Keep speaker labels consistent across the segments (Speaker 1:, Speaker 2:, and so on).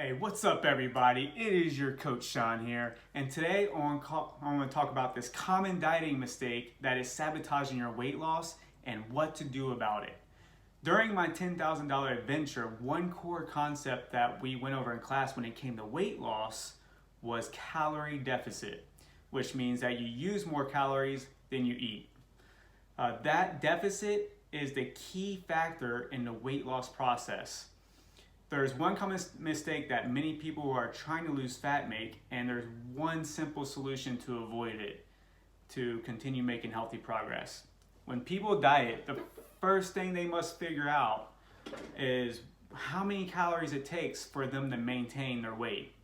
Speaker 1: Hey, what's up everybody? It is your coach Sean here, and today I want to talk about this common dieting mistake that is sabotaging your weight loss and what to do about it. During my $10,000 adventure, one core concept that we went over in class when it came to weight loss was calorie deficit, which means that you use more calories than you eat. That deficit is the key factor in the weight loss process. There's one common mistake that many people who are trying to lose fat make, and there's one simple solution to avoid it, to continue making healthy progress. When people diet, the first thing they must figure out is how many calories it takes for them to maintain their weight.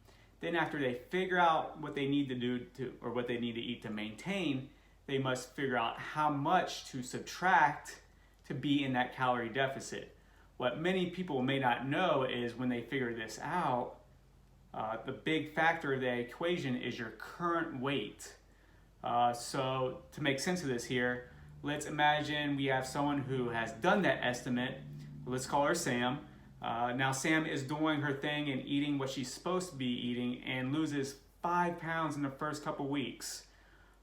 Speaker 1: Then after they figure out what they need to do or what they need to eat to maintain, they must figure out how much to subtract to be in that calorie deficit. What many people may not know is when they figure this out, the big factor of the equation is your current weight. So to make sense of this here, let's imagine we have someone who has done that estimate. Let's call her Sam. Now Sam is doing her thing and eating what she's supposed to be eating and loses 5 pounds in the first couple weeks.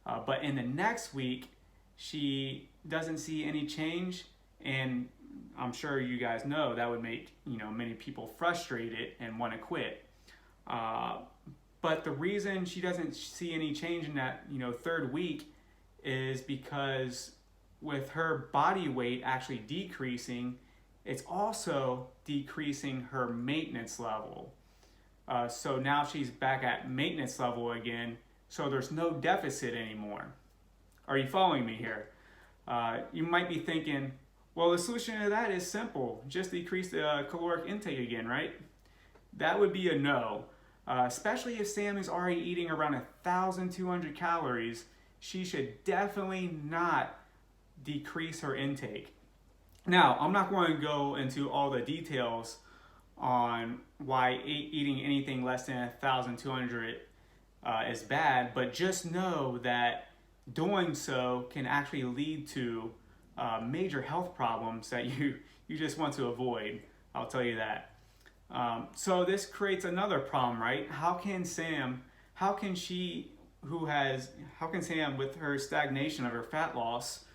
Speaker 1: But in the next week, she doesn't see any change, and I'm sure you guys know that would make many people frustrated and want to quit. But the reason she doesn't see any change in that third week is because with her body weight actually decreasing, it's also decreasing her maintenance level. So now she's back at maintenance level again, so there's no deficit anymore. Are you following me here? You might be thinking, well, the solution to that is simple. Just decrease the caloric intake again, right? That would be a no. Especially if Sam is already eating around 1,200 calories, she should definitely not decrease her intake. Now, I'm not going to go into all the details on why eating anything less than 1,200 is bad, but just know that doing so can actually lead to major health problems that you just want to avoid. I'll tell you that. So this creates another problem, right? How can Sam with her stagnation of her fat loss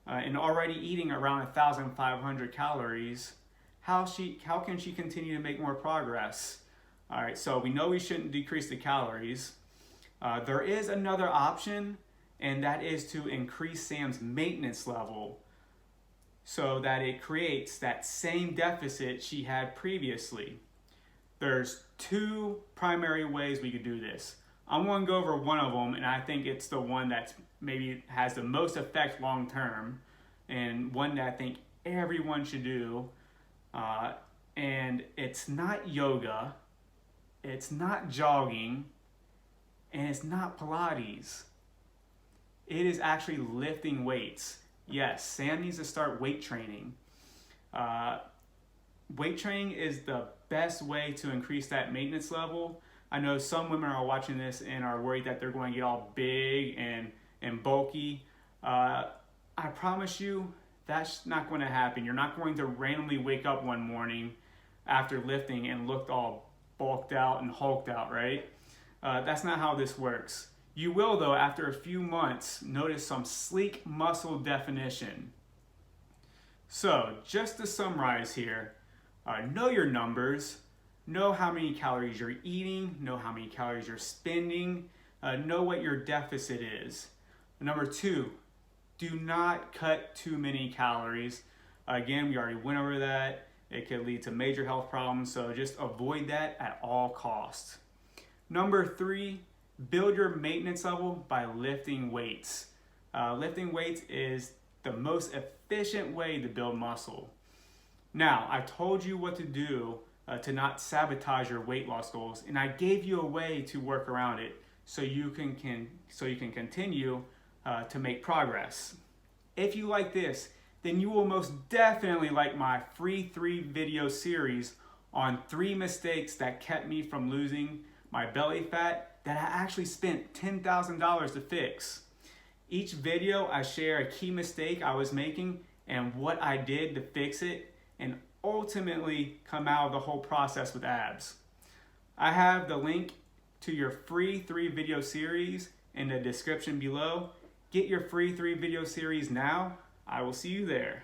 Speaker 1: and already eating around 1,500 calories, how can she continue to make more progress? All right, so we know we shouldn't decrease the calories. There is another option, and that is to increase Sam's maintenance level so that it creates that same deficit she had previously. There's two primary ways we could do this. I'm going to go over one of them, and I think it's the one that maybe has the most effect long term, and one that I think everyone should do. And it's not yoga, it's not jogging, and it's not Pilates. It is actually lifting weights. Yes, Sam needs to start weight training. Weight training is the best way to increase that maintenance level. I know some women are watching this and are worried that they're going to get all big and bulky. I promise you that's not going to happen. You're not going to randomly wake up one morning after lifting and look all bulked out and hulked out, right? That's not how this works. You will, though, after a few months, notice some sleek muscle definition. So, just to summarize here, know your numbers, know how many calories you're eating, know how many calories you're spending, know what your deficit is. Number 2, do not cut too many calories. Again, we already went over that. It could lead to major health problems, so just avoid that at all costs. Number 3, build your maintenance level by lifting weights. Lifting weights is the most efficient way to build muscle. Now, I told you what to do to not sabotage your weight loss goals, and I gave you a way to work around it so you can continue to make progress. If you like this, then you will most definitely like my free 3-video series on 3 mistakes that kept me from losing my belly fat that I actually spent $10,000 to fix. Each video I share a key mistake I was making and what I did to fix it, and ultimately come out of the whole process with abs. I have the link to your free 3-video series in the description below. Get your free 3-video series now. I will see you there.